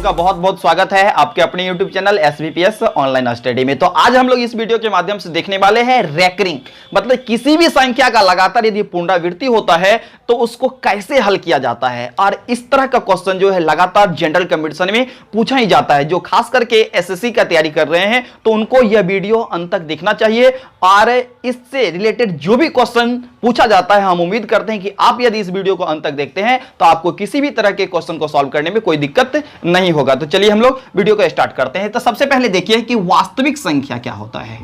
का बहुत बहुत स्वागत है आपके अपने YouTube channel SVPS online study में। तो आज हम लोग इस वीडियो के माध्यम से देखने वाले हैं रैकरिंग, मतलब किसी भी संख्या का लगातार यदि पुनरावृत्ति होता है तो उसको कैसे हल किया जाता है। और इस तरह का क्वेश्चन जो है लगातार जनरल कंपटीशन में पूछा ही जाता है। जो खास करके SSC का तैयारी कर रहे हैं तो उनको यह वीडियो अंत तक देखना चाहिए और इससे रिलेटेड जो भी क्वेश्चन पूछा जाता है हम उम्मीद करते हैं कि आप यदि इस वीडियो को अंत तक देखते हैं तो आपको किसी भी तरह के क्वेश्चन को सॉल्व करने में कोई दिक्कत नहीं होगा। तो चलिए हम लोग वीडियो को स्टार्ट करते हैं। तो सबसे पहले देखिए कि वास्तविक संख्या क्या होता है।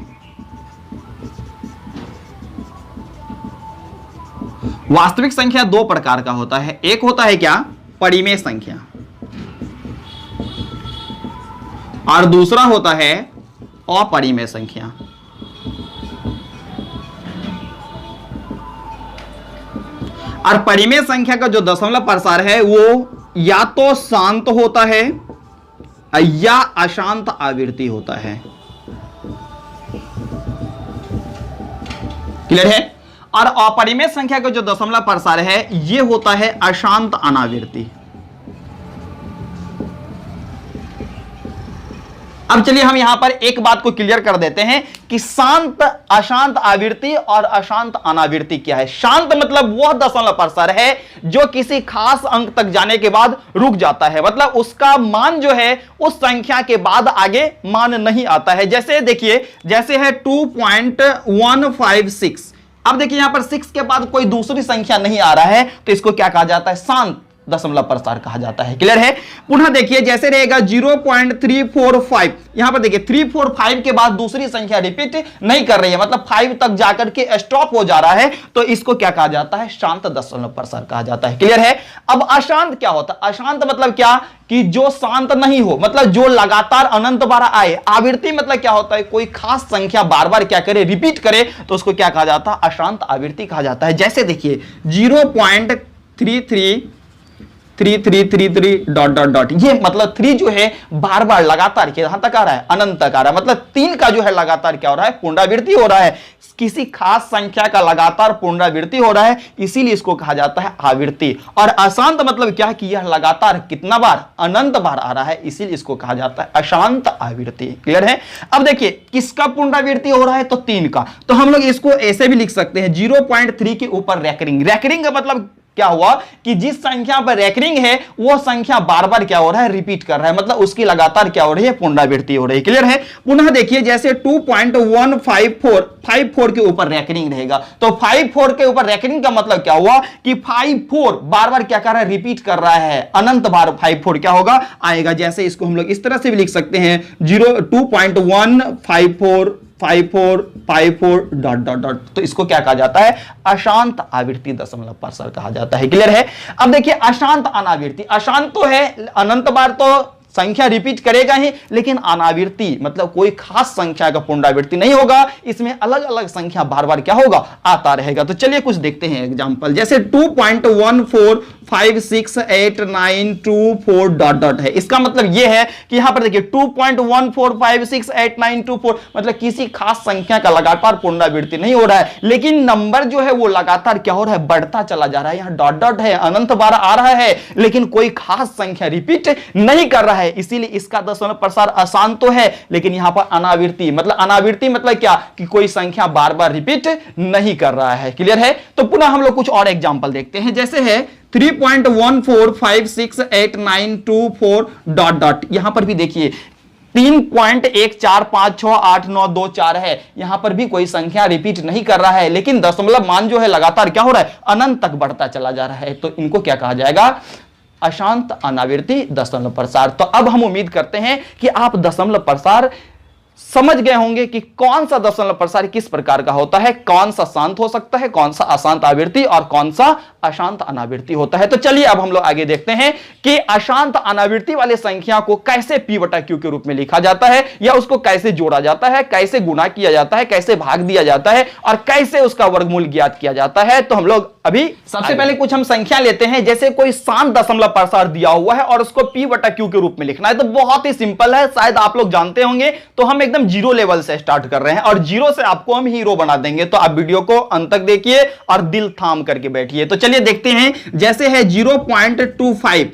वास्तविक संख्या दो प्रकार का होता है। एक होता है क्या, परिमेय संख्या, और दूसरा होता है अपरिमेय संख्या। और परिमेय संख्या का जो दशमलव प्रसार है वो या तो शांत होता है या अशांत आवृत्ति होता है। क्लियर है। और अपरिमेय संख्या का जो दशमलव प्रसार है ये होता है अशांत अनावृत्ति। अब चलिए हम यहां पर एक बात को क्लियर कर देते हैं कि शांत अशांत आवृत्ति और अशांत अनावृत्ति क्या है। शांत मतलब वह दशमलव प्रसार है जो किसी खास अंक तक जाने के बाद रुक जाता है, मतलब उसका मान जो है उस संख्या के बाद आगे मान नहीं आता है। जैसे देखिए, जैसे है 2.156। अब देखिए यहां पर 6 के बाद कोई दूसरी संख्या नहीं आ रहा है तो इसको क्या कहा जाता है, शांत दशमलव प्रसार कहा जाता है। क्लियर है। पुनः देखिए जैसे रहेगा 0.345, यहां पर देखिए 345 के बाद दूसरी संख्या रिपीट नहीं कर रही है, मतलब 5 तक जाकर के स्टॉप हो जा रहा है तो इसको क्या कहा जाता है, शांत दशमलव प्रसार कहा जाता है। क्लियर है। अब अशांत क्या होता है, अशांत मतलब क्या कि जो शांत नहीं हो, मतलब जो लगातार अनंत बार आए। आवृत्ति मतलब क्या होता है, कोई खास संख्या बार बार क्या करे, रिपीट करे, तो उसको क्या कहा जाता है, अशांत आवृत्ति कहा जाता है। जैसे देखिए 0.3333 डॉट डॉट डॉट, ये मतलब 3 जो है बार बार लगातार यहां तक आ रहा है, अनंत तक आ रहा है, मतलब 3 का जो है लगातार क्या हो रहा है, पुनरावृत्ति हो रहा है। किसी खास संख्या का लगातार पुनरावृत्ति हो रहा है, इसीलिए इसको कहा जाता है आवृत्ति। और अशांत मतलब क्या कि यह लगातार कितना बार, अनंत बार आ रहा है, इसीलिए इसको कहा जाता है अशांत आवृत्ति। क्लियर है। अब देखिए किसका पुनरावृत्ति हो रहा है, तो 3 का, तो हम लोग इसको ऐसे भी लिख सकते हैं 0.3 के ऊपर रैकरिंग। रैकरिंग का मतलब क्या हुआ कि जिस संख्या पर रैकरिंग है वो संख्या बार बार क्या हो रहा है, रिपीट कर रहा है, मतलब उसकी लगातार क्या हो रही है, पुनरावृत्ति हो रही है। क्लियर है। पुनः देखिए जैसे 2.154 के ऊपर रैकरिंग रहेगा, तो 54 के ऊपर रैकरिंग का मतलब क्या हुआ कि 54 बार बार क्या कर रहा है, रिपीट कर रहा है, अनंत बार 54 क्या होगा, आएगा। जैसे इसको हम लोग इस तरह से भी लिख सकते हैं 2.154 डॉट डॉट डॉट, तो इसको क्या कहा जाता है, अशांत आवृत्ति दशमलव प्रसार कहा जाता है। क्लियर है। अब देखिए अशांत अनावृत्ति, अशांत तो है, अनंत बार तो संख्या रिपीट करेगा ही, लेकिन अनावृत्ति मतलब कोई खास संख्या का पुनरावृत्ति नहीं होगा, इसमें अलग अलग संख्या बार बार क्या होगा, आता रहेगा। तो चलिए कुछ देखते हैं एग्जांपल। जैसे 2.1456892 डॉट डॉट है, इसका मतलब यह है कि यहां पर देखिए 2.1456892 मतलब किसी खास संख्या का लगातार पुनरावृत्ति नहीं हो रहा है, लेकिन नंबर जो है वो लगातार क्या हो रहा है, बढ़ता चला जा रहा है। यहां डॉट डॉट है, अनंत बार आ रहा है, लेकिन कोई खास संख्या रिपीट नहीं कर रहा है, इसीलिए इसका दशमलव प्रसार अशांत तो है, लेकिन यहां पर अनावृत्ति मतलब क्या कि कोई संख्या बार बार रिपीट नहीं कर रहा है। क्लियर है। तो पुनः हम लोग कुछ और एग्जांपल देखते हैं। जैसे है 3.1456892 डॉट डॉट, यहां पर भी देखिए 3.1456892 है, यहां पर भी कोई संख्या रिपीट नहीं कर रहा है, लेकिन दशमलव मान जो है लगातार क्या हो रहा है, अनंत तक बढ़ता चला जा रहा है, तो इनको क्या कहा जाएगा, अशांत अनावृत्ति दशमलव प्रसार। तो अब हम उम्मीद करते हैं कि आप दशमलव प्रसार समझ गए होंगे कि कौन सा दशमलव प्रसार किस प्रकार का होता है, कौन सा शांत हो सकता है, कौन सा अशांत आवृत्ति और कौन सा अशांत अनावृत्ति होता है। तो चलिए अब हम लोग आगे देखते हैं कि अशांत अनावृत्ति वाले संख्या को कैसे p/q के रूप में लिखा जाता है, या उसको कैसे जोड़ा जाता है, कैसे गुणा किया जाता है, कैसे भाग दिया जाता है और कैसे उसका वर्गमूल ज्ञात किया जाता है। तो हम लोग अभी सबसे पहले कुछ हम संख्या लेते हैं। जैसे कोई शांत दशमलव प्रसार दिया हुआ है और उसको p/q के रूप में लिखना है, तो बहुत ही सिंपल है, शायद आप लोग जानते होंगे। तो हम एकदम जीरो लेवल से स्टार्ट कर रहे हैं और जीरो से आपको हम हीरो बना देंगे। तो आप वीडियो को अंत तक देखिए और दिल थाम करके बैठिए। तो चलिए देखते हैं। जैसे है 0.25,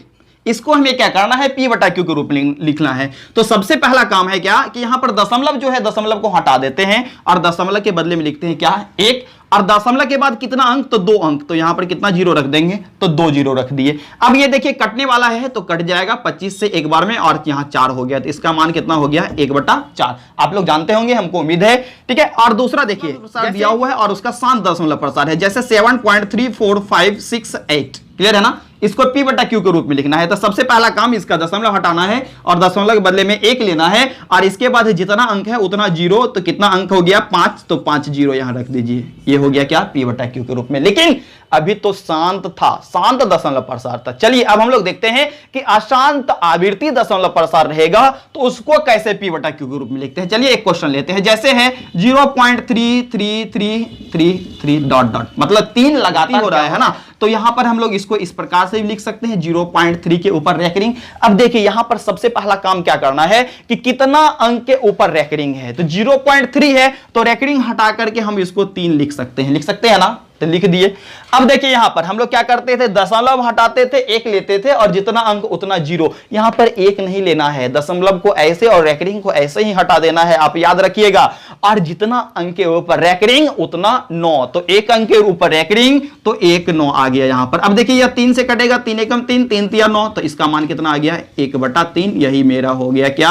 इसको हमें क्या करना है, P बटा Q के रूप में लिखना है। तो सबसे पहला काम है क्या कि यहां पर दशमलव जो है दशमलव को हटा देते हैं और दशमलव के बदले में लिखते हैं क्या, 1, और दशमलव के बाद कितना अंक, तो 2 अंक, तो यहां पर कितना जीरो रख देंगे, तो 2 जीरो रख दिए। अब ये देखिए कटने वाला है तो कट जाएगा 25 से एक बार में, और यहां 4 हो गया, तो इसका मान कितना हो गया, 1/4। आप लोग जानते होंगे, हमको उम्मीद है, ठीक है। और दूसरा देखिए दिया हुआ है और उसका 7 दशमलव प्रसार है, जैसे 7.3456 क्लियर है ना, इसको P बटा Q के रूप में लिखना है। तो सबसे पहला काम इसका दशमलव हटाना है और दशमलव के बदले में 1 लेना है, और इसके बाद जितना अंक है उतना जीरो, तो कितना अंक हो गया, 5, तो 5 जीरो यहां रख दीजिए, ये हो गया क्या, P बटा Q के रूप में। लेकिन अभी तो शांत था, शांत दशमलव प्रसार था। चलिए अब हम लोग देखते हैं कि अशांत आवर्ती दशमलव प्रसार रहेगा तो उसको कैसे P बटा Q के रूप में लिखते हैं। चलिए एक क्वेश्चन लेते हैं, जैसे है 0.3333 डॉट डॉट, मतलब 3 लगातार हो रहा है ना, तो यहां पर हम लोग इसको इस प्रकार से भी लिख सकते हैं, 0.3 के ऊपर रेकरिंग। अब देखिए यहां पर सबसे पहला काम क्या करना है कि कितना अंक के ऊपर रेकरिंग है, तो 0.3 है तो रेकरिंग हटा करके हम इसको 3 लिख सकते हैं ना, तो लिख दिए। अब देखिए यहां पर हम लोग क्या करते थे, दशमलव हटाते थे, 1 लेते थे, और जितना अंक उतना जीरो। यहां पर 1 नहीं लेना है, दशमलव को ऐसे और रेकरिंग को ऐसे ही हटा देना है, आप याद रखिएगा। और जितना अंक के ऊपर रेकरिंग उतना 9, तो 1 अंक के ऊपर रेकरिंग, तो 1 9 आ गया यहां पर। अब देखिए यह 3 से कटेगा, 3 एकम 3, 3 तिया 9, तो इसका मान कितना आ गया, 1/3। यही मेरा हो गया क्या,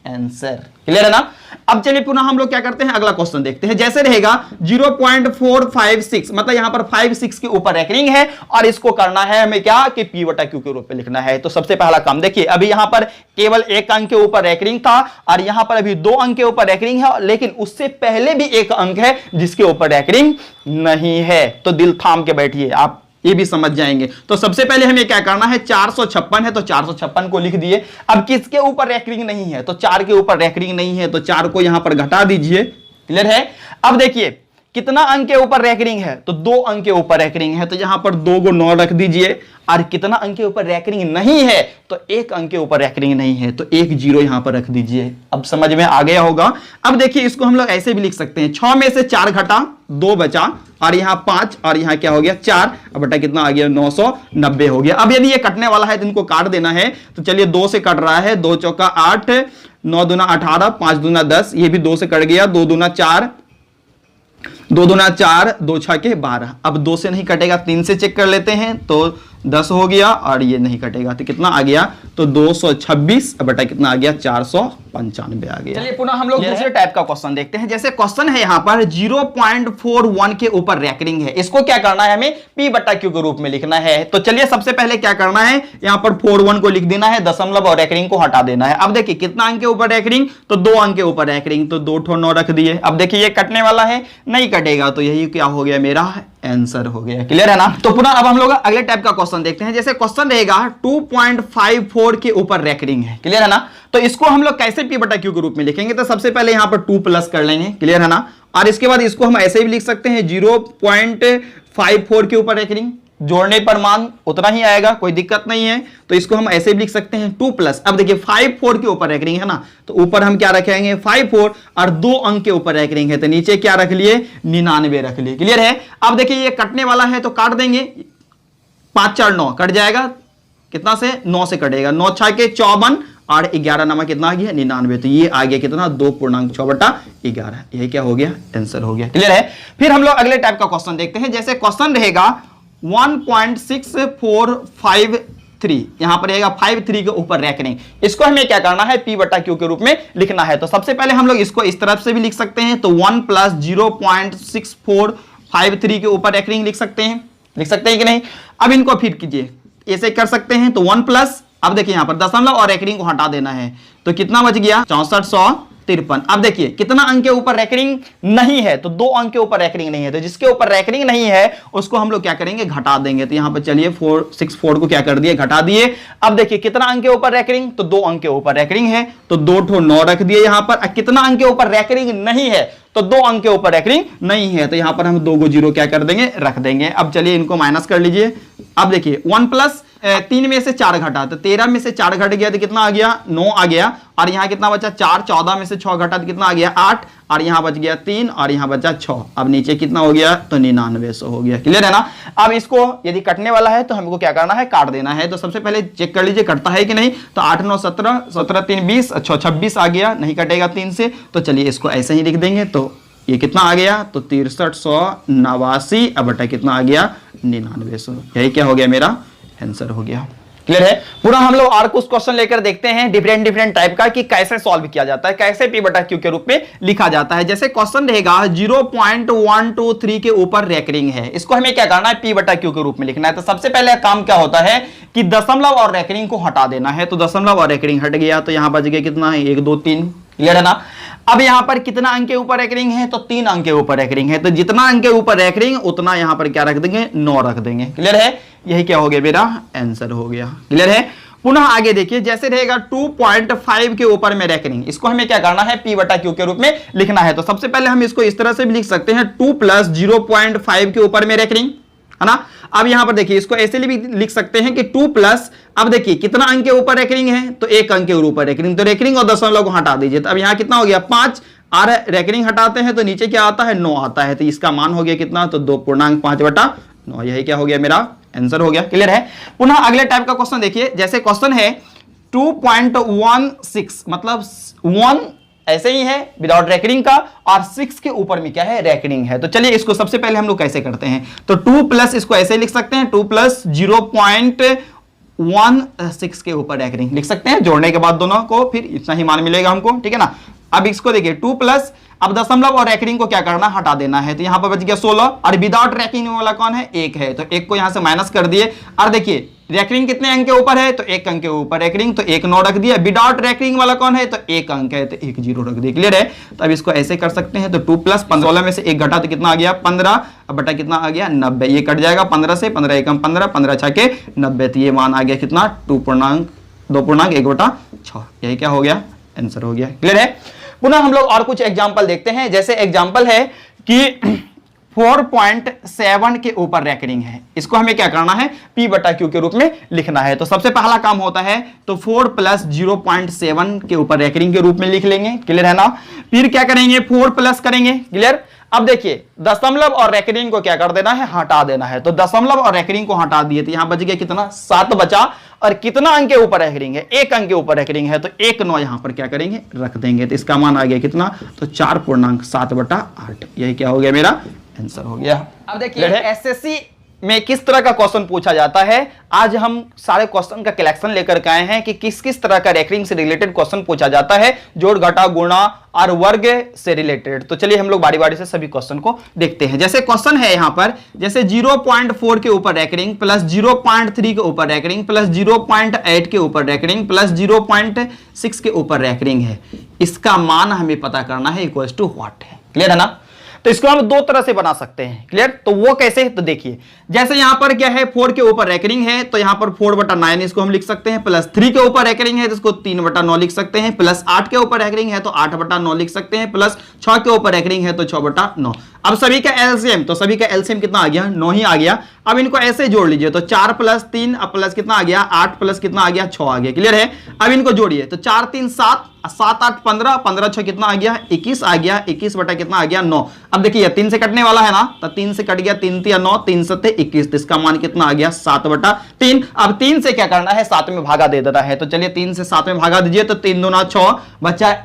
आंसर। क्लियर है ना। अब चलिए पुनः हम लोग क्या करते हैं, अगला क्वेश्चन देखते हैं, जैसे रहेगा 0.456, मतलब यहां पर 5-6 के ऊपर रेकरिंग है, और इसको करना है हमें क्या कि P बटा Q के रूप में लिखना है। तो सबसे पहला काम देखिए, अभी यहां पर केवल 1 अंक के ऊपर रेकरिंग था, और यहां पर अभी 2 अंक के ऊपर रेकरिंग है, लेकिन उससे पहले भी 1 अंक है जिसके ऊपर रेकरिंग नहीं है। तो दिल थाम के बैठिए, आप ये भी समझ जाएंगे। तो सबसे पहले हमें क्या करना है, 456 है तो 456 को लिख दिए। अब किसके ऊपर रेकरिंग नहीं है, तो 4 के ऊपर रेकरिंग नहीं है, तो 4 को यहां पर घटा दीजिए। क्लियर है। अब देखिए कितना अंक के ऊपर रेकरिंग है, तो 2 अंक के ऊपर रेकरिंग है, तो यहां पर 2 को 9 रख दीजिए। और कितना अंक के ऊपर रेकरिंग नहीं है, तो 1 अंक के ऊपर रेकरिंग नहीं है, तो 1 जीरो यहां पर रख दीजिए। अब समझ में आ गया होगा। अब देखिए इसको हम लोग ऐसे भी लिख सकते हैं, 6 में से 4 घटा 2 बचा, और यहां 5, और यहां क्या हो गया 4, अब बटा कितना आ गया 990 हो गया। अब यदि ये कटने वाला है तो इनको काट देना है, तो चलिए 2 से कट रहा है, 2 चौका 8, 9 दूना 18, 5 दूना 10, ये भी 2 से कट गया, 2 दूना 4, 2 दूना 4, 2 छके 12। अब 2 से नहीं कटेगा, 3 से चेक कर लेते हैं, तो 10 हो गया, और ये नहीं कटेगा, तो कितना आ गया, तो 226 बटा कितना आ गया 495 आ गया। चलिए पुनः हम लोग दूसरे टाइप का क्वेश्चन देखते हैं। जैसे क्वेश्चन है यहां पर 0.41 के ऊपर रेकरिंग है, इसको क्या करना है, हमें P बटा Q के रूप में लिखना है। तो चलिए सबसे पहले क्या करना है, यहां पर 41 को लिख देना है, दशमलव और रेकरिंग को हटा देना है। अब देखिए कितना अंक के ऊपर रेकरिंग, तो 2 अंक के ऊपर रेकरिंग, तो 2 ठो 9 रख दिए। अब देखिए ये कटने वाला है, नहीं कटेगा, तो यही क्या हो गया, मेरा आंसर हो गया। क्लियर है ना। तो पुनः अब हम लोग अगले टाइप का क्वेश्चन देखते हैं। जैसे क्वेश्चन रहेगा 2.54 के ऊपर रेकरिंग है, क्लियर है ना, तो इसको हम लोग कैसे P बटा Q के रूप में लिखेंगे, तो सबसे पहले यहां पर 2 प्लस कर लेंगे। क्लियर है ना। और इसके बाद इसको हम ऐसे भी लिख सकते हैं, 0.54 के ऊपर रेकरिंग, जोड़ने पर मान उतना ही आएगा, कोई दिक्कत नहीं है। तो इसको हम ऐसे भी लिख सकते हैं 2 प्लस। अब देखिए 54 के ऊपर रेकरिंग है ना, तो ऊपर हम क्या रखेंगे 54, और 2 अंक के ऊपर रेकरिंग है, तो नीचे क्या रख लिए 99 रख लिए। क्लियर है। अब देखिए ये कटने वाला है तो काट देंगे, 5 4 9 कट जाएगा, कितना से 9 से कटेगा, 9 छके 54, और 11 नामा कितना आ गया 99, तो ये आ गया कितना 2.6/11। ये क्या हो गया, आंसर हो गया। क्लियर है। फिर हम लोग अगले टाइप का क्वेश्चन देखते हैं। जैसे क्वेश्चन रहेगा 1.6453, यहां पर रहेगा 53 के ऊपर रेकरिंग, इसको हमें क्या करना है P बटा Q के रूप में लिखना है। तो सबसे पहले हम लोग इसको इस तरफ से भी लिख सकते हैं, तो 1 प्लस 0.6453 के ऊपर रेकरिंग लिख सकते हैं कि नहीं। अब इनको फिर कीजिए, ऐसे कर सकते हैं, तो 1 प्लस, अब देखिए यहां पर दशमलव और रेकरिंग को हटा देना है, तो कितना बच गया 6453। अब देखिए कितना अंक के ऊपर रेकरिंग नहीं है, तो 2 अंक के ऊपर रेकरिंग नहीं है, तो जिसके ऊपर रेकरिंग नहीं है उसको हम लोग क्या करेंगे, घटा देंगे। तो यहां पर चलिए 464 को क्या कर दिए, घटा दिए। अब देखिए कितना अंक के ऊपर रेकरिंग, तो 2 अंक के ऊपर रेकरिंग है, तो 2 ठो 9 रख दिए यहां पर। कितना अंक के ऊपर रेकरिंग नहीं है, तो 2 अंक के ऊपर रेकरिंग नहीं है, तो यहां पर हम 2 को 0 क्या कर देंगे, रख देंगे। अब चलिए इनको माइनस कर लीजिए। अब देखिए 1 प्लस 3 में से 4 घटा तो 13 में से 4 घट गया तो कितना आ गया 9 आ गया, और यहाँ कितना बचा 4, 14 में से 6 घटा तो कितना आ गया 8, और यहाँ बच गया 3 और यहाँ बचा 6। अब नीचे कितना हो गया तो 9900 हो गया। क्लियर है ना। अब इसको यदि कटने वाला है तो हमको क्या करना है, काट देना है। तो सबसे पहले चेक कर लीजिए कटता है कि नहीं। तो 8 9 17, 17 3 20, 6 26 आ गया, नहीं कटेगा 3 से। तो चलिए इसको ऐसे ही लिख देंगे। तो ये कितना आ गया तो 6389 अब बटा कितना आ गया 9900। यही क्या हो गया मेरा आंसर हो गया। क्लियर है। पूरा हम लोग और कुछ क्वेश्चन लेकर देखते हैं डिफरेंट टाइप का कि कैसे सॉल्व किया जाता है, कैसे पी बटा क्यू के रूप में लिखा जाता है। जैसे क्वेश्चन रहेगा 0.123 के ऊपर रेकरिंग है, इसको हमें क्या करना है पी बटा क्यू के रूप में लिखना है। तो सबसे पहले काम क्या होता है कि दशमलव और रेकरिंग को हटा देना है। तो दशमलव और रेकरिंग हट गया तो यहां बच गया कितना है 1 2 3। क्लियर है ना। अब यहां पर कितना अंक के ऊपर रेकरिंग है तो 3 अंक के ऊपर रेकरिंग है। तो जितना अंक के ऊपर रेकरिंग उतना यहां पर क्या रख देंगे 9 रख देंगे। क्लियर है। यही क्या हो गया मेरा आंसर हो गया। क्लियर है। पुनः आगे देखिए जैसे रहेगा 2.5 के ऊपर में रेकरिंग, इसको हमें क्या करना है पी बटा क्यू के रूप में लिखना है। तो सबसे पहले हम इसको इस तरह से भी लिख सकते हैं 2 + 0.5 के ऊपर में रेकरिंग है ना। अब यहां पर देखिए इसको ऐसे भी लिख सकते हैं कि 2 प्लस, अब देखिए कितना अंक के ऊपर रेकरिंग है तो 1 अंक के ऊपर रेकरिंग, तो रेकरिंग और दशमलव को हटा दीजिए। तो अब यहां कितना हो गया 5, और रेकरिंग हटाते हैं तो नीचे क्या आता है 9 आता है। तो इसका मान हो गया कितना तो 2.5/9। यही क्या हो गया मेरा आंसर हो गया। क्लियर है। पुनः अगले टाइप का क्वेश्चन देखिए। जैसे क्वेश्चन है 2.16 मतलब 1 ऐसे ही है विदाउट रेकरिंग का, और 6 के ऊपर में क्या है रेकरिंग है। तो चलिए इसको सबसे पहले हम लोग कैसे करते हैं। तो 2 प्लस इसको ऐसे लिख सकते हैं 2 + 0.16 के ऊपर रेकरिंग लिख सकते हैं। जोड़ने के बाद दोनों को फिर इतना ही मान मिलेगा हमको। ठीक है ना। अब इसको देखिए 2 प्लस, अब दशमलव और रेकरिंग को क्या करना हटा देना है। तो यहां पर बच गया 16, और विदाउट रेकरिंग वाला कौन है 1 है। तो 1 को यहां से माइनस कर दिए, और देखिए रेकरिंग कितने अंक के ऊपर है तो 1 अंक के ऊपर रेकरिंग, तो 1 9 रख दिया। विदाउट रेकरिंग वाला कौन है तो 1 अंक है तो 1 0 रख दिया। क्लियर है। तो अब इसको ऐसे कर सकते हैं। तो 2 + 16 में से 1 घटा तो कितना आ गया 15, अब बटा कितना आ गया 90। ये कट जाएगा 15 से, 15 एकम 15, 15 छके 90। तो ये मान आ गया कितना 2.1/6। यही क्या हो गया आंसर हो गया। क्लियर है। पुनः हम लोग और कुछ एग्जांपल देखते हैं। जैसे एग्जांपल है कि 4.7 के ऊपर रेकरिंग है, इसको हमें क्या करना है पी बटा क्यू के रूप में लिखना है। तो सबसे पहला काम होता है तो 4 + 0.7 के ऊपर रेकरिंग के रूप में लिख लेंगे। क्लियर है ना। फिर क्या करेंगे 4 प्लस करेंगे। क्लियर। अब देखिए दशमलव और रेकरिंग को क्या कर देना है हटा देना है। तो दशमलव और रेकरिंग को हटा दिए तो यहां बच गया कितना 7 बचा, और कितना अंक के ऊपर रेकरिंग है 1 अंक के ऊपर रेकरिंग है। तो 1 9 यहां पर क्या करेंगे रख देंगे। तो इसका मान आ गया कितना तो 4.7/8। यही क्या हो गया मेरा आंसर हो गया। अब देखिए एसएससी में किस तरह का क्वेश्चन पूछा जाता है। आज हम सारे क्वेश्चन का कलेक्शन लेकर के आए हैं कि किस किस तरह का रेकरिंग से रिलेटेड क्वेश्चन पूछा जाता है, जोड़ घटा गुणा और वर्ग से रिलेटेड। तो चलिए हम लोग बारी बारी से सभी क्वेश्चन को देखते हैं। जैसे क्वेश्चन है यहां पर जैसे 0.4 के ऊपर रेकरिंग प्लस 0.3 के ऊपर रेकरिंग प्लस 0.8 के ऊपर रेकरिंग प्लस 0.6 के ऊपर रेकरिंग है, इसका मान हमें पता करना है इक्वल टू व्हाट है। क्लियर है ना। तो इसको हम 2 तरह से बना सकते हैं। क्लियर। तो वो कैसे तो देखिए जैसे यहां पर क्या है 4 के ऊपर रेकरिंग है तो यहां पर 4/9 इसको हम लिख सकते हैं, प्लस 3 के ऊपर रेकरिंग है तो इसको 3/9 लिख सकते हैं, प्लस 8 के ऊपर रेकरिंग है तो 8/9 लिख सकते हैं, प्लस 6 के ऊपर रेकरिंग है तो 6/9। अब सभी का एलसीएम, तो सभी का एलसीएम कितना आ गया 9 ही आ गया। अब इनको ऐसे जोड़ लीजिए तो 4 + 3 अब प्लस कितना आ गया 8 प्लस कितना आ गया 6 आ गया। क्लियर है। अब इनको जोड़िए तो 4 3 7, 7 8 15, 15 6 कितना आ गया 21 आ गया, 21 बटा कितना आ गया 9। अब देखिए 3 से कटने वाला है ना तो 3 से कट गया 3 3 9, 3 7 21, तो इसका मान कितना आ गया 7/3। अब 3 से क्या करना है 7 में भागा दे देना है। तो चलिए 3 से 7 में भागा दीजिए तो 3 दूना 6 बचा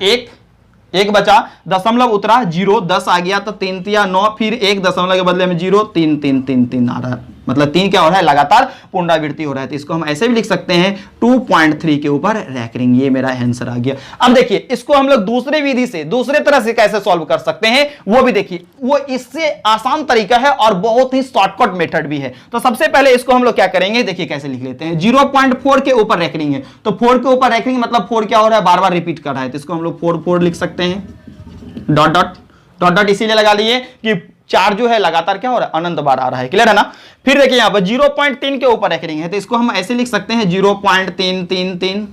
1 बचा, दशमलव उतरा 0, 10 आ गया तो 3 3 9, फिर 1 दशमलव के बदले में 0, 3 3 3 3 आ रहा है, मतलब 3 क्या हो रहा है लगातार पुनरावृत्ति हो रहा है। तो इसको हम ऐसे भी लिख सकते हैं 2.3 के ऊपर रेकरिंग। ये मेरा आंसर आ गया। अब देखिए इसको हम लोग दूसरे विधि से दूसरे तरह से कैसे सॉल्व कर सकते हैं वो भी देखिए, वो इससे आसान तरीका है और बहुत ही शॉर्टकट मेथड भी है। तो सबसे पहले इसको हम लोग क्या करेंगे देखिए कैसे लिख लेते हैं। 0.4 के ऊपर रेकरिंग है तो 4 के ऊपर रेकरिंग मतलब 4 क्या हो रहा है बार बार रिपीट कर रहा है, तो इसको हम लोग 4 4 लिख सकते हैं। डॉट डॉट डॉट डॉट इसीलिए लगा लिए कि 4 जो है लगातार क्या हो रहा है अनंत बार आ रहा है। क्लियर है ना। फिर देखिए यहां पर 0.3 के ऊपर रेकरिंग है तो इसको हम ऐसे लिख सकते हैं 0.333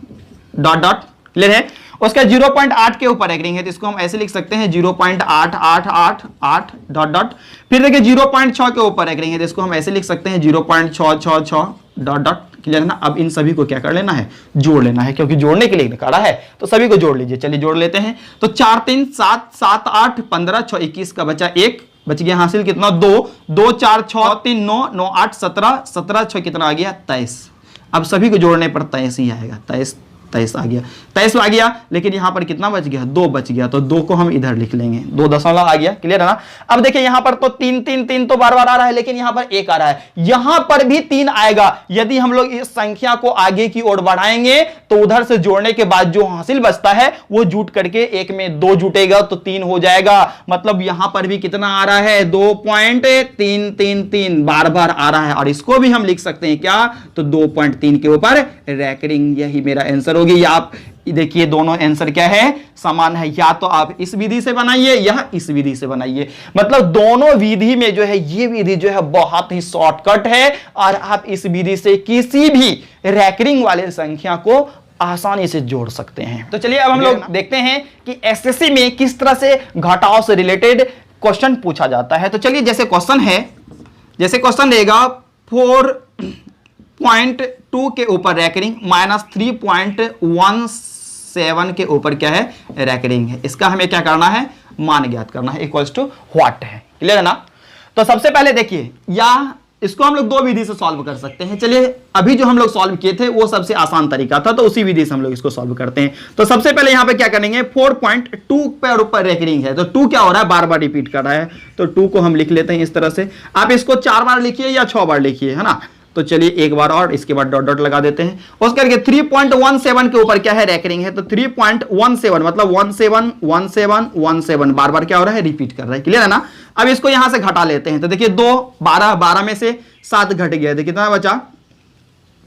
डॉट डॉट। क्लियर है। उसका 0.8 के ऊपर रेकरिंग है तो इसको हम ऐसे लिख सकते हैं 0.8888 डॉट डॉट। फिर देखिए 0.6 के ऊपर रेकरिंग है तो इसको हम ऐसे लिख सकते हैं 0.666 डॉट डॉट। क्लियर है ना। अब इन सभी को क्या कर लेना है, जोड़ लेना है, क्योंकि जोड़ने के लिए निकाला है तो सभी को जोड़ लीजिए। चलिए जोड़ लेते हैं। तो 4 3 7 7 8 15 6 21 का बचा 1, बच गया हासिल कितना 2 2 4 6 3 9 9 8 17 17 6 कितना आ गया 23। अब सभी को जोड़ने पर 23 ही आएगा, 23 आ गया, 23 आ गया। लेकिन यहां पर कितना बच गया, 2 बच गया, तो 2 को हम इधर लिख लेंगे, 2 दशमलव आ गया। क्लियर है ना। अब देखिए यहां पर तो 3 3 3 तो बार बार आ रहा है, लेकिन यहां पर 1 आ रहा है, यहां पर भी 3 आएगा। यदि हम लोग इस संख्या को आगे की ओर बढ़ाएंगे तो उधर से जोड़ने के बाद जो हासिल बचता है वो जुट करके 1 में 2 जुटेगा तो 3 हो जाएगा। मतलब यहां पर भी कितना आ रहा है, 2.333 बार बार आ रहा है, और इसको भी हम लिख सकते हैं क्या, तो 2.3 के ऊपर रैकरिंग। यही मेरा आंसर होगी। आप देखिए दोनों आंसर क्या है, समान है। या तो आप इस विधि से बनाइए या इस विधि से बनाइए, मतलब दोनों विधि में जो है ये विधि जो है बहुत ही शॉर्टकट है, और आप इस विधि से किसी भी रैकरिंग वाले संख्या को आसानी से जोड़ सकते हैं। तो चलिए अब हम लोग देखते हैं कि एसएससी में किस तरह से घटाव से रिलेटेड क्वेश्चन पूछा जाता है। तो चलिए जैसे क्वेश्चन है, जैसे क्वेश्चन रहेगा 4.2 के ऊपर रैकरिंग माइनस 3.17 के ऊपर क्या है, रैकरिंग है। इसका हमें क्या करना है, मान ज्ञात करना है, इक्वल्स टू व्हाट है। क्लियर है ना। तो सबसे पहले देखिए, या इसको हम लोग 2 विधि से सॉल्व कर सकते हैं। चलिए अभी जो हम लोग सॉल्व किए थे वो सबसे आसान तरीका था, तो उसी विधि से हम लोग इसको सॉल्व करते हैं। तो सबसे पहले यहां पे क्या करेंगे, 4.2 पे ऊपर रैकरिंग है, तो 2 क्या हो रहा है, बार बार रिपीट कर रहा है, तो 2 को हम लिख लेते हैं इस तरह से। आप इसको 4 बार लिखिए या 6 बार लिखिए, है ना। तो चलिए एक बार और, इसके बाद डॉट डॉट लगा देते हैं। उस करके 3.17 के ऊपर क्या है, रैकरिंग है, तो 3.17 मतलब 17 17 17 बार बार क्या हो रहा है, रिपीट कर रहा है। क्लियर है ना। अब इसको यहां से घटा लेते हैं। तो देखिए 2 12 12 में से 7 घट गया, तो कितना बचा,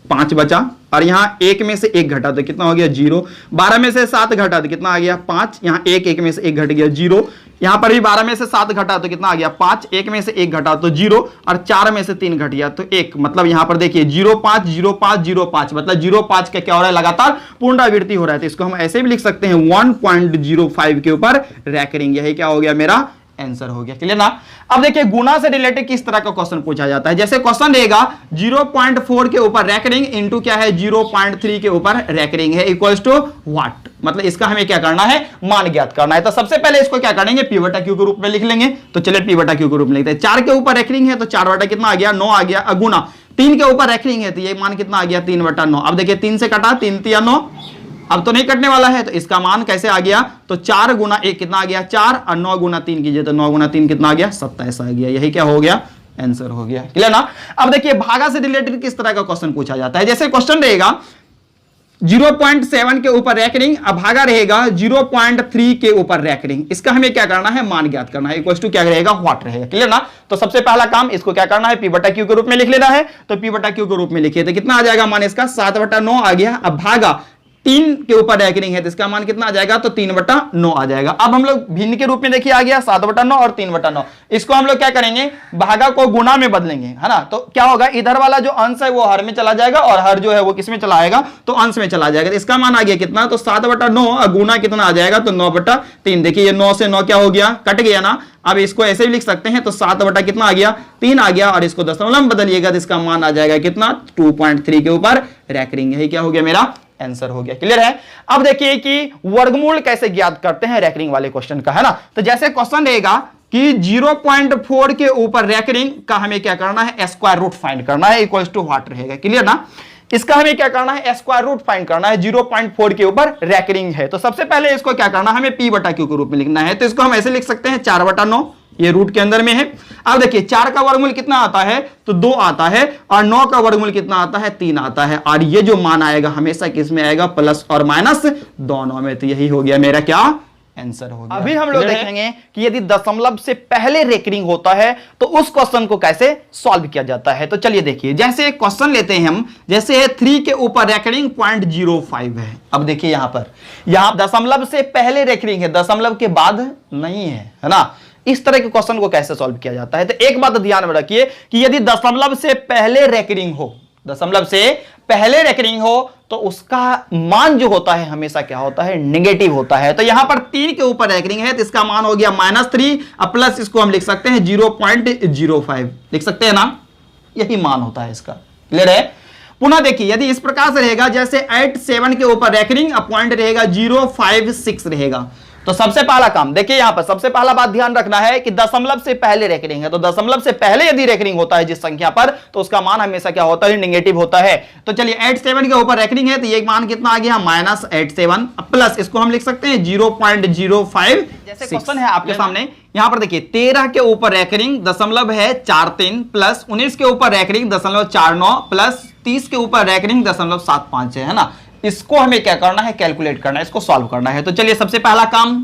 5 बचा, और यहां 1 में से 1 घटा तो कितना हो गया 0। 12 में से 7 घटा तो कितना आ गया 5, यहां 1 में से 1 घट गया 0। यहां पर भी 12 में से 7 घटा तो कितना आ गया 5, 1 में से 1 घटा तो 0, और 4 में से 3 घट गया तो 1। मतलब यहां पर देखिए 0 5 0 5 0 5, मतलब 0 5 का क्या हो रहा है, लगातार पुनरावृत्ति हो रहा है। तो इसको हम ऐसे भी लिख सकते हैं 1.05 के ऊपर रैकरिंग। यही क्या हो गया, मेरा आंसर हो गया। क्लियर ना। अब देखिए गुना से रिलेटेड किस तरह का क्वेश्चन पूछा जाता है। जैसे क्वेश्चन रहेगा 0.4 के ऊपर रैकरिंग इनटू क्या है, 0.3 के ऊपर रैकरिंग है, इक्वल्स टू व्हाट। मतलब इसका हमें क्या करना है, मान ज्ञात करना है। तो सबसे पहले इसको क्या करेंगे, पी बटा क्यू के रूप में लिख लेंगे। तो चलिए पी बटा क्यू के रूप में लिखते हैं। 4 के ऊपर रैकरिंग है तो 4 बटा कितना आ गया 9 आ गया, गुना 3 के ऊपर रैकरिंग है तो ये मान कितना आ गया 3 बटा 9। अब देखिए 3 से कटा, 3 3 9, अब तो नहीं कटने वाला है, तो इसका मान कैसे आ गया, तो 4 गुना 1 कितना आ गया 4, और 9 गुना 3 कीजिए तो 9 गुना 3 कितना आ गया 27 आ गया। यही क्या हो गया, आंसर हो गया। क्लियर ना। अब देखिए भागा से रिलेटेड किस तरह का क्वेश्चन पूछा जाता है। जैसे क्वेश्चन रहेगा 0.7 के ऊपर रैकरिंग, अब भागा रहेगा 0.3 के ऊपर रैकरिंग। इसका हमें क्या करना है, मान ज्ञात करना है, इक्वल्स टू क्या रहेगा, व्हाट रहेगा। क्लियर ना। तो सबसे पहला काम इसको क्या करना है, पी बटा क्यू के रूप में लिख लेना है। तो पी बटा क्यू के रूप में लिखिए तो कितना आ जाएगा मान इसका 7 बटा 9 आ गया। अब भागा 3 के ऊपर रैकरिंग है तो इसका मान कितना आ जाएगा, तो 3 बटा 9 आ जाएगा। अब हम लोग भिन्न के रूप में देखिए आ गया 7 बटा 9 और 3 बटा 9। इसको हम लोग क्या करेंगे, भागा को गुना में बदलेंगे, है ना। तो क्या होगा, इधर वाला जो अंश है वो हर में चला जाएगा और हर जो है वो किस में चला आएगा, तो अंश में चला जाएगा। तो इसका मान आ गया कितना, तो 7 बटा 9 गुना कितना आ जाएगा, तो 9 बटा 3। देखिए ये 9 से 9 क्या हो गया, कट गया ना। अब इसको ऐसे भी लिख सकते हैं, तो 7 बटा कितना आ गया 3 आ गया, और इसको दशमलव में बदलिएगा तो इसका मान आ जाएगा कितना 2.3 के ऊपर रैकरिंग। यही क्या हो गया, मेरा आंसर हो गया। क्लियर है। अब देखिए कि वर्गमूल कैसे ज्ञात करते हैं रैकरिंग वाले क्वेश्चन का, है ना। तो जैसे क्वेश्चन रहेगा कि 0.4 के ऊपर रैकरिंग का हमें क्या करना है, स्क्वायर रूट फाइंड करना है, इक्वल्स टू व्हाट रहेगा। क्लियर ना। इसका हमें क्या करना है, स्क्वायर रूट फाइंड करना है। 0.4 के ऊपर रैकरिंग है तो सबसे पहले इसको क्या करना है, हमें पी बटा क्यू के रूप में लिखना है। तो इसको हम ऐसे लिख सकते हैं 4 बटा 9, ये रूट के अंदर में है। अब देखिए 4 का वर्गमूल कितना आता है, तो 2 आता है, और 9 का वर्गमूल कितना आता है, 3 आता है। और ये जो मान आएगा हमेशा किस में आएगा, प्लस और माइनस दोनों में। तो यही हो गया मेरा क्या आंसर हो गया। अभी हम लोग देखेंगे कि यदि दशमलव से पहले रैकरिंग होता है तो उस क्वेश्चन को कैसे सॉल्व किया जाता है। तो चलिए देखिए, जैसे क्वेश्चन लेते हैं हम, जैसे है 3 के ऊपर रैकरिंग 0.05 है। अब देखिए यहां पर, यहां दशमलव से पहले रैकरिंग है, दशमलव के बाद नहीं है ना। इस तरह के क्वेश्चन को कैसे सॉल्व किया जाता है, तो एक बात ध्यान में रखिए कि यदि दशमलव से पहले रैकरिंग हो, दशमलव से पहले रैकरिंग हो तो उसका मान जो होता है हमेशा क्या होता है, नेगेटिव होता है। तो यहां पर 3 के ऊपर रैकरिंग है तो इसका मान हो गया -3, अब प्लस इसको हम लिख सकते हैं 0.05 लिख सकते हैं ना, यही मान होता है इसका। क्लियर है। पुनः देखिए यदि इस प्रकार से रहेगा जैसे 87 के ऊपर रेकरिंग पॉइंट रहेगा 056 रहेगा, तो सबसे पहला काम देखिए यहां पर सबसे पहला बात ध्यान रखना है कि दशमलव से पहले रेकरिंग है, तो दशमलव से पहले यदि रेकरिंग होता है जिस संख्या पर, तो उसका मान हमेशा क्या होता है, नेगेटिव होता है। तो चलिए 87 के ऊपर रेकरिंग है, तो ये मान कितना आ गया -87 प्लस इसको हम लिख सकते हैं 0.05। जैसे क्वेश्चन है आपके सामने यहां पर देखिए 13 के ऊपर रेकरिंग दशमलव है 43 प्लस 19 के ऊपर रेकरिंग दशमलव 49 प्लस 30 के ऊपर रेकरिंग दशमलव 75 है ना। इसको हमें क्या करना है, कैलकुलेट करना है, इसको सॉल्व करना है। तो चलिए सबसे पहला काम,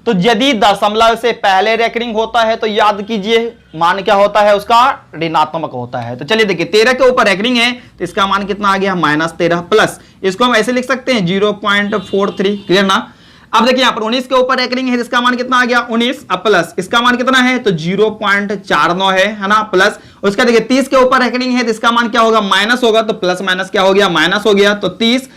तो यदि दशमलव से पहले रेकरिंग होता है तो याद कीजिए मान क्या होता है उसका, ऋणात्मक होता है। तो चलिए देखिए 13 के ऊपर रेकरिंग है तो इसका मान कितना आ गया -13 प्लस इसको हम ऐसे लिख सकते हैं 0.43, क्लियर ना। अब देखिए यहां पर 19 के ऊपर रेकरिंग है, इसका मान कितना आ गया 19, अब प्लस इसका मान कितना है तो 0.49 है ना, प्लस उसका देखिए 30 के ऊपर रेकरिंग है तो इसका मान क्या होगा, माइनस होगा, तो प्लस माइनस क्या हो गया, माइनस हो गया, तो 30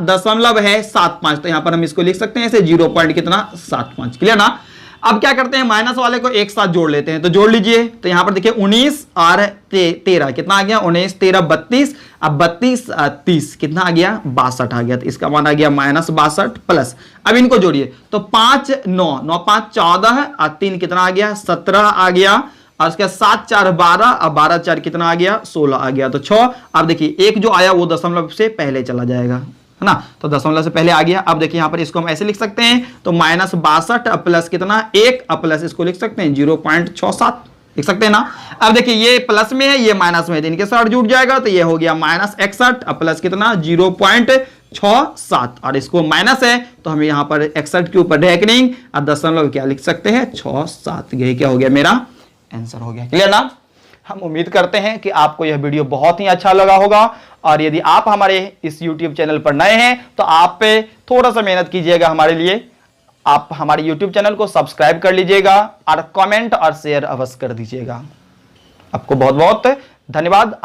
दशमलव है 75, तो यहां पर हम इसको लिख सकते हैं ऐसे 0.75, क्लियर ना। अब क्या करते हैं, माइनस वाले को एक साथ जोड़ लेते हैं, तो जोड़ लीजिए। तो यहां पर देखिए 19 और 13 कितना आ गया, 19 13 32, अब 32 30 कितना आ गया 62 आ गया, तो इसका मान आ गया -62 प्लस अब इनको जोड़िए तो 5 9 9 5 14 और 3 कितना आ गया 17 आ गया, और उसके 7 4 12 और 12 4 कितना आ गया 16 आ गया, तो 6। अब देखिए एक जो आया वो दशमलव से पहले चला जाएगा, है ना, तो दशमलव से पहले आ गया। अब देखिए यहां पर इसको हम ऐसे लिख सकते हैं, तो -62 प्लस कितना 1 प्लस इसको लिख सकते हैं 0.67 लिख सकते हैं ना। अब देखिए ये प्लस में है ये माइनस में है, तो इनके साथ जुड़ जाएगा, तो ये हो गया -61 प्लस कितना 0.67, और इसको माइनस है तो हम यहां पर 61 के ऊपर रेकरिंग और दशमलव क्या लिख सकते हैं 67, ये क्या हो गया मेरा आंसर हो गया, क्लियर ना। हम उम्मीद करते हैं कि आपको यह वीडियो बहुत ही अच्छा लगा होगा, और यदि आप हमारे इस YouTube चैनल पर नए हैं तो आप पे थोड़ा सा मेहनत कीजिएगा हमारे लिए, आप हमारे YouTube चैनल को सब्सक्राइब कर लीजिएगा और कमेंट और शेयर अवश्य कर दीजिएगा। आपको बहुत बहुत धन्यवाद।